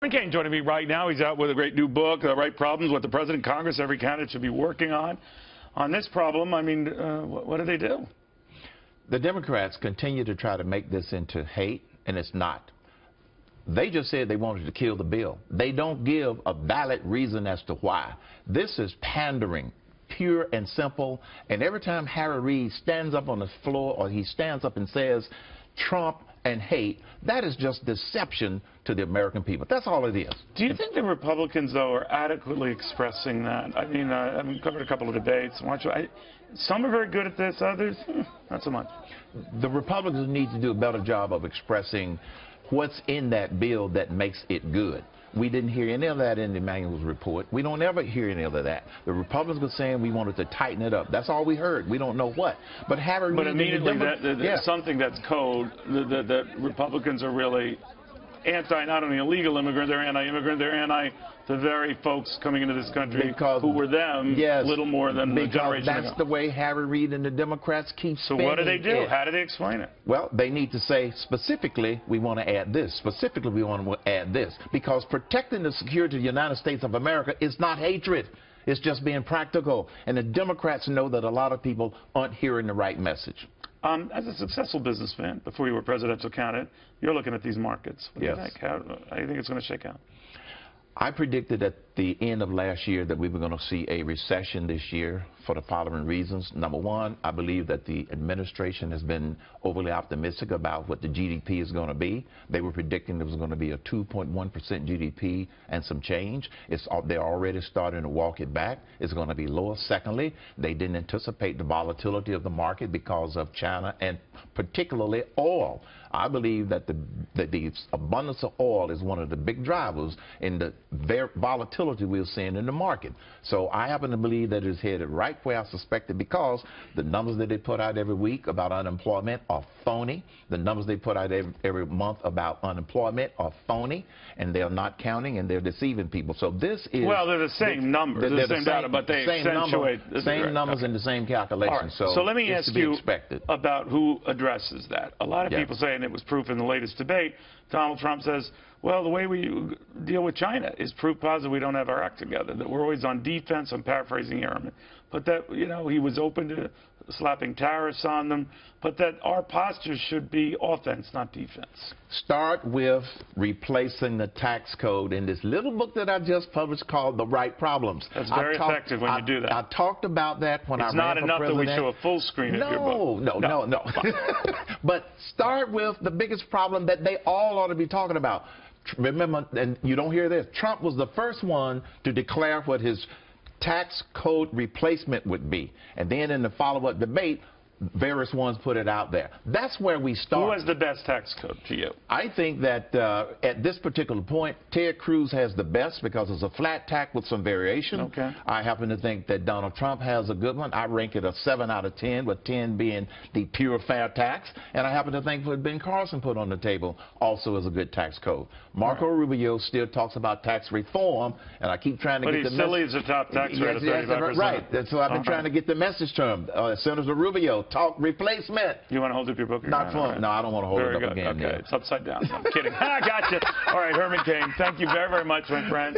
Herman Cain joining me right now. He's out with a great new book, The Right Problems, What the President, Congress, Every Candidate Should Be Working on. On this problem, I mean, what do they do? The Democrats continue to try to make this into hate, and it's not. They just said they wanted to kill the bill. They don't give a valid reason as to why. This is pandering, pure and simple. And every time Harry Reid stands up on the floor or he stands up and says Trump and hate, that is just deception to the American people. That's all it is. Do you think the Republicans, though, are adequately expressing that? I mean, I've covered a couple of debates. Some are very good at this, others, not so much. The Republicans need to do a better job of expressing what's in that bill that makes it good. We didn't hear any of that in the Emanuel's report. We don't ever hear any of that. The Republicans were saying we wanted to tighten it up. That's all we heard. We don't know what. But Harry Reid, but immediately there's something that's code that Republicans are really anti, not only illegal immigrant, they're anti-immigrant, they're anti the very folks coming into this country who were them little more than a generation ago. That's the way Harry Reid and the Democrats keep spending. So what do they do? How do they explain it? Well, they need to say specifically we want to add this. Specifically we want to add this. Because protecting the security of the United States of America is not hatred. It's just being practical. And the Democrats know that a lot of people aren't hearing the right message. As a successful businessman, before you were presidential candidate, you're looking at these markets. What do you think? How do you think it's going to shake out? I predicted at the end of last year that we were going to see a recession this year for the following reasons. Number one, I believe that the administration has been overly optimistic about what the GDP is going to be. They were predicting there was going to be a 2.1% GDP and some change. They're already starting to walk it back. It's going to be lower. Secondly, they didn't anticipate the volatility of the market because of China and particularly oil. I believe that the abundance of oil is one of the big drivers in the volatility we're seeing in the market. So I happen to believe that it's headed right where I suspected, because the numbers that they put out every week about unemployment are phony. The numbers they put out every month about unemployment are phony, and they're not counting, and they're deceiving people. So this is... Well, they're the same numbers, they're the same data, but they accentuate... Same numbers and the same calculations. Right. So let me ask you about who addresses that. A lot of people say, and it was proof in the latest debate, Donald Trump says, well, the way we deal with China is proof positive we don't have our act together, that we're always on defense. I'm paraphrasing Herman. But that, you know, he was open to slapping tariffs on them, but that our posture should be offense, not defense. Start with replacing the tax code in this little book that I just published called The Right Problems. That's very effective when you do that. I talked about that when I ran for president. It's not enough that we show a full screen of your book. No. But start with the biggest problem that they all ought to be talking about. Remember, and you don't hear this, Trump was the first one to declare what his tax code replacement would be. And then in the follow-up debate, various ones put it out there. That's where we start. Who has the best tax code to you? I think that at this particular point, Ted Cruz has the best because it's a flat tax with some variation. Okay. I happen to think that Donald Trump has a good one. I rank it a 7 out of 10, with 10 being the pure fair tax. And I happen to think what Ben Carson put on the table also is a good tax code. Marco Rubio still talks about tax reform, and I keep trying to get the message. But he still leaves the top tax rate at 35%. Right. And so I've been trying to get the message to him. Senator Rubio, talk replacement. You want to hold up your book? Not fun. Right. No, I don't want to hold it up again. Okay, it's upside down. I'm kidding. I got you. All right, Herman Cain, thank you very, very much, my friend.